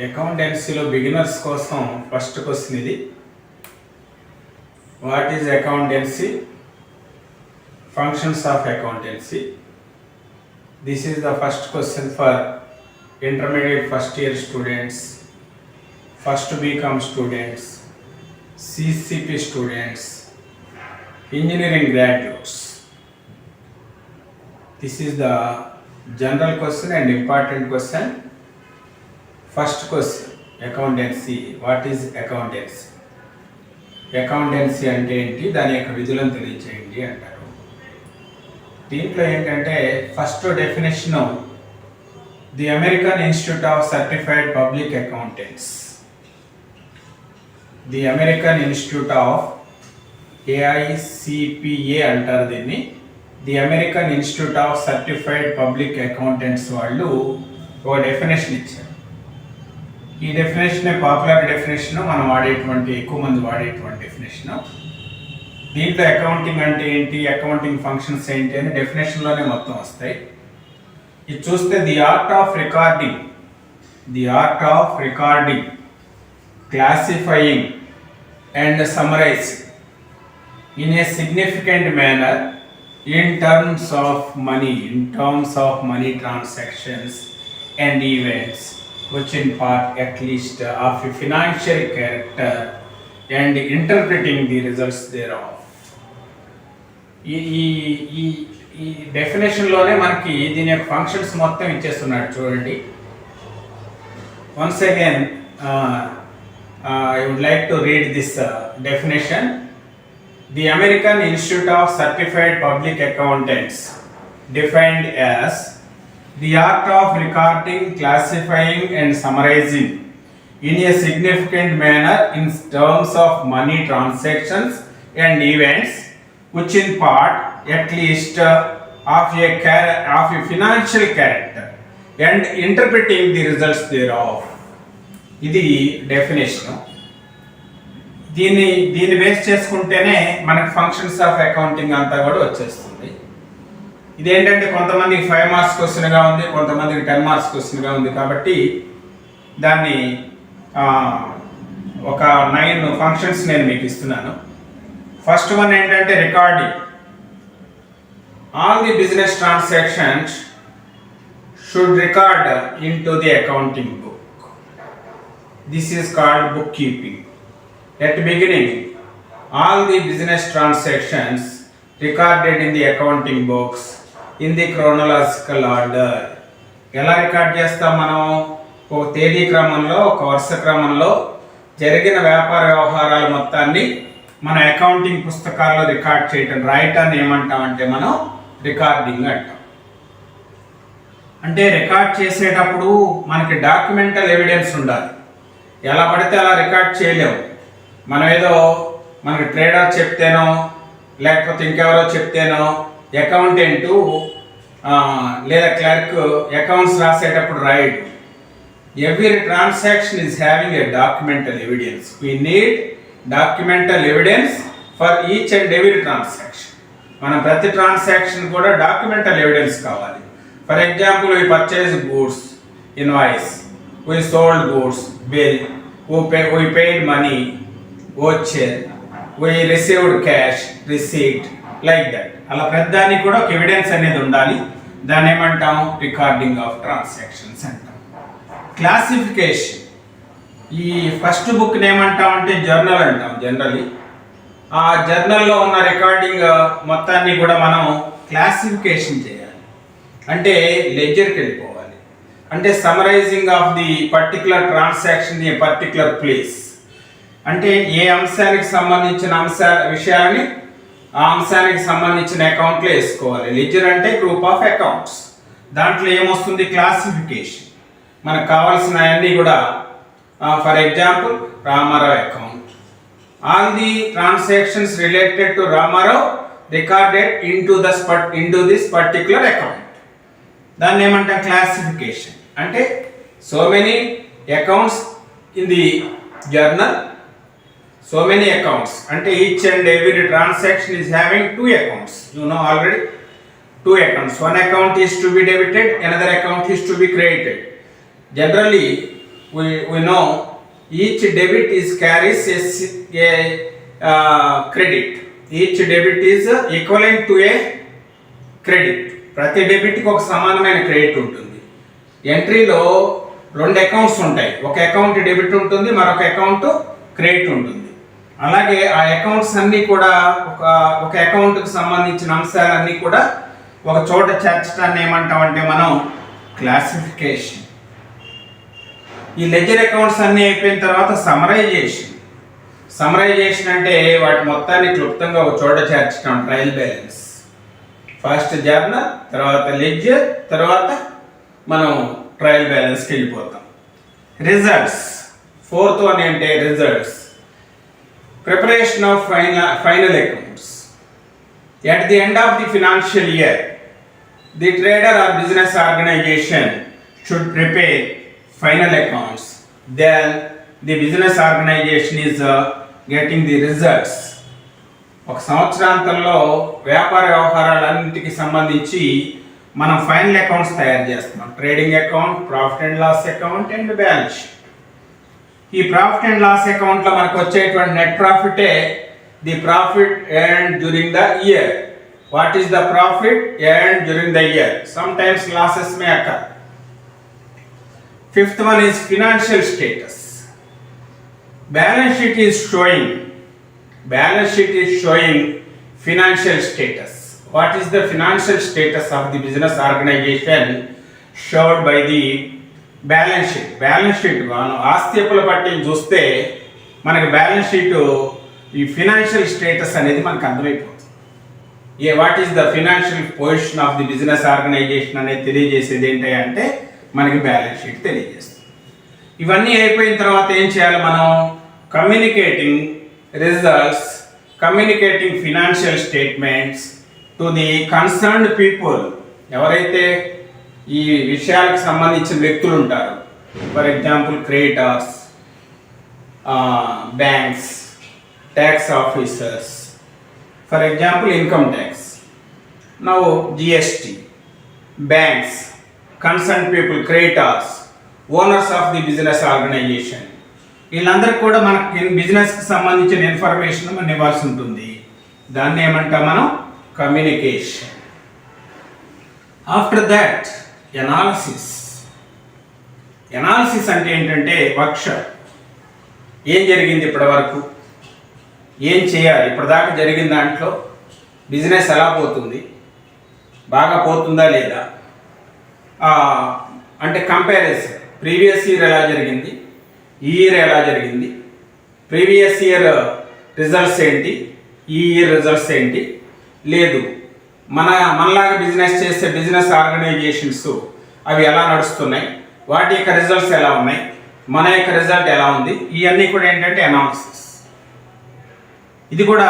అకౌంటెన్సీలో beginners కోసం first question ఇది. What is accountancy? Functions of accountancy. This is the first question for intermediate first year students, first BCom students, CCP students, engineering graduates. This is the general question and important question. First question, accountancy. What is accountancy? Accountancy అంటే ఏంటి, దాని యొక్క విధులను తెలియచేయండి అంటారు. దీంట్లో ఏంటంటే first definition, the American institute of certified public accountants. The American institute of AICPA అంటారు దీన్ని. The American institute of certified public accountants వాళ్ళు ఒక డెఫినేషన్ ఇచ్చారు. ఈ డెఫినేషన్ పాపులర్ డెఫినేషన్, మనం వాడేటువంటి ఎక్కువ మంది వాడేటువంటి డెఫినేషన్. దీంట్లో అకౌంటింగ్ అంటే ఏంటి, అకౌంటింగ్ ఫంక్షన్స్ ఏంటి అని డెఫినేషన్లోనే మొత్తం వస్తాయి. ఇది చూస్తే the art of recording, classifying and summarising in a significant manner in terms of money transactions and events which in part at least of a financial character and interpreting the results thereof. ఈ డెఫినేషన్లోనే మనకి దీని యొక్క functions మొత్తం ఇచ్చేస్తున్నాడు చూడండి. Once again I would like to read this definition. The American Institute of Certified Public Accountants defined as the art of recording, classifying and summarizing in a significant manner in terms of money transactions and events which in part at least of a financial character and interpreting the results thereof. ఇది definition. దీన్ని base చేసుకుంటేనే మనకి functions of accounting అంతా కూడా వచ్చేస్తుంది. ఇదేంటంటే కొంతమందికి 5 marks క్వశ్చన్గా ఉంది, కొంతమందికి 10 మార్క్స్ క్వశ్చన్గా ఉంది. కాబట్టి దాన్ని ఒక 9 ఫంక్షన్స్ నేను మీకు ఇస్తున్నాను. ఫస్ట్ వన్ ఏంటంటే recording. All the business transactions should record in to the accounting book. This is called book keeping. At beginning, all the business transactions recorded in the accounting books in the chronological order. ఎలా record చేస్తాం మనం? ఒక తేదీ క్రమంలో, ఒక వరుస క్రమంలో జరిగిన వ్యాపార వ్యవహారాల మొత్తాన్ని మన అకౌంటింగ్ పుస్తకాల్లో రికార్డ్ చేయటం, రాయటాన్ని ఏమంటామంటే మనం రికార్డింగ్ అంటాం. అంటే రికార్డ్ చేసేటప్పుడు మనకి డాక్యుమెంటల్ ఎవిడెన్స్ ఉండాలి. ఎలా పడితే అలా రికార్డ్ చేయలేము. మనం ఏదో మనకి ట్రేడర్ చెప్తేనో లేకపోతే ఇంకెవరో చెప్తేనో అకౌంటెంటు లేదా క్లర్క్ అకౌంట్స్ రాసేటప్పుడు రాయడు. Every transaction is having a documental evidence. We need documental evidence for each and every transaction. మనం ప్రతి ట్రాన్సాక్షన్ కూడా డాక్యుమెంటల్ ఎవిడెన్స్ కావాలి. For example, we purchase goods, invoice, we sold goods, bill, we paid money, voucher, we received cash, receipt, like that. అలా ప్రతిదానికి కూడా ఒక evidence అనేది ఉండాలి. దాన్ని ఏమంటాం? రికార్డింగ్ ఆఫ్ ట్రాన్సాక్షన్స్ అంటాం. క్లాసిఫికేషన్. ఈ ఫస్ట్ బుక్ని ఏమంటాం అంటే జర్నల్ అంటాం జనరలీ. ఆ జర్నల్లో ఉన్న రికార్డింగ్ మొత్తాన్ని కూడా మనం క్లాసిఫికేషన్ చేయాలి. అంటే లెడ్జర్కి వెళ్ళిపోవాలి. అంటే summarising of the particular transaction in a particular place. అంటే ఏ అంశానికి సంబంధించిన విషయాన్ని ఆ అంశానికి సంబంధించిన అకౌంట్లో వేసుకోవాలి. లెడ్జర్ అంటే గ్రూప్ ఆఫ్ అకౌంట్స్. దాంట్లో ఏమొస్తుంది? క్లాసిఫికేషన్. మనకు కావాల్సిన అన్నీ కూడా, for example Ramarao account. All the transactions related to Ramarao recorded into this particular account. దాన్ని ఏమంటాం? క్లాసిఫికేషన్. అంటే so many accounts in the journal, so many accounts. అంటే each and every transaction is having 2 accounts. You know already 2 accounts. One account is to be debited, another account is to be credited. Generally we know each debit is carries a credit. Each debit is equivalent to a credit. ప్రతి డెబిట్కి ఒక సమానమైన credit ఉంటుంది. ఎంట్రీలో 2 accounts ఉంటాయి. ఒక account debit ఉంటుంది, మరొక account credit ఉంటుంది. అలాగే ఆ అకౌంట్స్ అన్నీ కూడా ఒక అకౌంట్కి సంబంధించిన అంశాలన్నీ కూడా ఒక చోట చేర్చడాన్ని ఏమంటామంటే మనం క్లాసిఫికేషన్. ఈ లెడ్జర్ అకౌంట్స్ అన్నీ అయిపోయిన తర్వాత సమరైజేషన్ అంటే వాటి మొత్తాన్ని క్లుప్తంగా ఒక చోట చేర్చడం, ట్రయల్ బ్యాలెన్స్. ఫస్ట్ జర్నల్, తర్వాత లెడ్జర్, తర్వాత మనం ట్రయల్ బ్యాలెన్స్కి వెళ్ళిపోతాం. రిజల్ట్స్, ఫోర్త్ వన్ ఏంటి? Results. Preparation of final accounts. At the end of the financial year, the trader or business organization should prepare final accounts. Then the business organization is getting the results. ఒక సంవత్సరాంతంలో వ్యాపార వ్యవహారాలన్నింటికి సంబంధించి మనం final accounts తయారు చేస్తున్నాం. Trading account, profit and loss account and balance sheet. ఈ profit and loss అకౌంట్లో మనకు వచ్చేటువంటి నెట్ ప్రాఫిటే the profit earned during the year. What is the profit earned during the year? Sometimes losses may occur. Fifth one is financial status. Balance sheet is showing financial status. What is the financial status of the business organization? Showed by the balance sheet. Balance sheet మనం ఆస్తిపుల పట్టిని చూస్తే మనకి balance sheet ఈ financial status అనేది మనకు అర్థమైపోతుంది. What is the financial position of the business organization అనేది తెలియజేసేది ఏంటి అంటే మనకి బ్యాలెన్స్ షీట్ తెలియజేస్తుంది. ఇవన్నీ అయిపోయిన తర్వాత ఏం చేయాలి మనం? Communicating results, communicating financial statements to the concerned people. ఎవరైతే ఈ విషయాలకు సంబంధించిన వ్యక్తులు ఉంటారో, for example creditors, banks, tax officers, for example income tax, now GST, banks, concerned people, creditors, owners of the business organization, వీళ్ళందరికీ కూడా మనకి బిజినెస్కి సంబంధించిన ఇన్ఫర్మేషన్ మనం ఇవ్వాల్సి ఉంటుంది. దాన్ని ఏమంటాం మనం? కమ్యూనికేషన్. ఆఫ్టర్ దాట్ ఎనాలిసిస్ అంటే ఏంటంటే వర్క్షాప్. ఏం జరిగింది ఇప్పటి వరకు, ఏం చేయాలి, ఇప్పటిదాకా జరిగిన దాంట్లో బిజినెస్ ఎలా పోతుంది, బాగా పోతుందా లేదా, అంటే కంపారిజన్. ప్రీవియస్ ఇయర్ ఎలా జరిగింది, ఈ ఇయర్ ఎలా జరిగింది, ప్రీవియస్ ఇయర్ రిజల్ట్స్ ఏంటి, ఈ ఇయర్ రిజల్ట్స్ ఏంటి, లేదు మనలాగా బిజినెస్ చేసే బిజినెస్ ఆర్గనైజేషన్స్ అవి ఎలా నడుస్తున్నాయి, వాటి యొక్క రిజల్ట్స్ ఎలా ఉన్నాయి, మన యొక్క రిజల్ట్ ఎలా ఉంది, ఇవన్నీ కూడా ఏంటంటే అనాలిసిస్. ఇది కూడా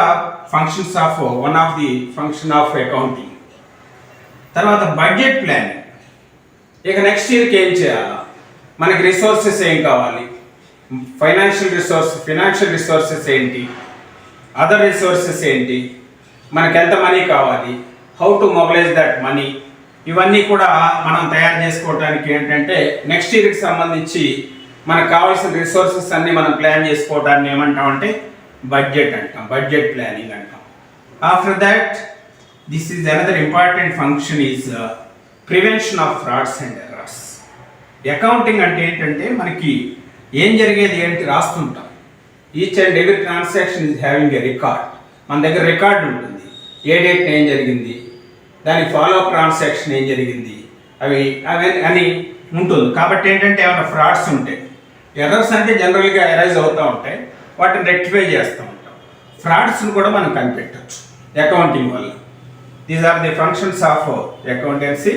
functions of one of the function of accounting. తర్వాత బడ్జెట్ ప్లానింగ్. ఇక నెక్స్ట్ ఇయర్కి ఏం చేయాలా, మనకి రిసోర్సెస్ ఏం కావాలి, ఫైనాన్షియల్ రిసోర్సెస్ ఏంటి, అదర్ రిసోర్సెస్ ఏంటి, మనకి ఎంత మనీ కావాలి, how to mobilize that money, ఇవన్నీ కూడా మనం తయారు చేసుకోవడానికి ఏంటంటే నెక్స్ట్ ఇయర్కి సంబంధించి మనకు కావాల్సిన రిసోర్సెస్ అన్నీ మనం ప్లాన్ చేసుకోవడాన్ని ఏమంటామంటే బడ్జెట్ అంటాం, బడ్జెట్ ప్లానింగ్ అంటాం. After that this is another important function is prevention of frauds and errors. Accounting అంటే ఏంటంటే మనకి ఏం జరిగేది ఏంటి రాస్తుంటాం. Each and every transaction is having a record. మన దగ్గర రికార్డ్ ఉంటుంది, ఏ డేట్ ఏం జరిగింది, దాని ఫాలో అప్ ట్రాన్సాక్షన్ ఏం జరిగింది, అవి అని ఉంటుంది. కాబట్టి ఏంటంటే ఏమైనా ఫ్రాడ్స్ ఉంటాయి, ఎర్రర్స్ అంటే జనరల్గా ఎరైజ్ అవుతూ ఉంటాయి, వాటిని రెక్టిఫై చేస్తూ ఉంటాం. ఫ్రాడ్స్ని కూడా మనం కనిపెట్టవచ్చు అకౌంటింగ్ వల్ల. These are the functions of accountancy.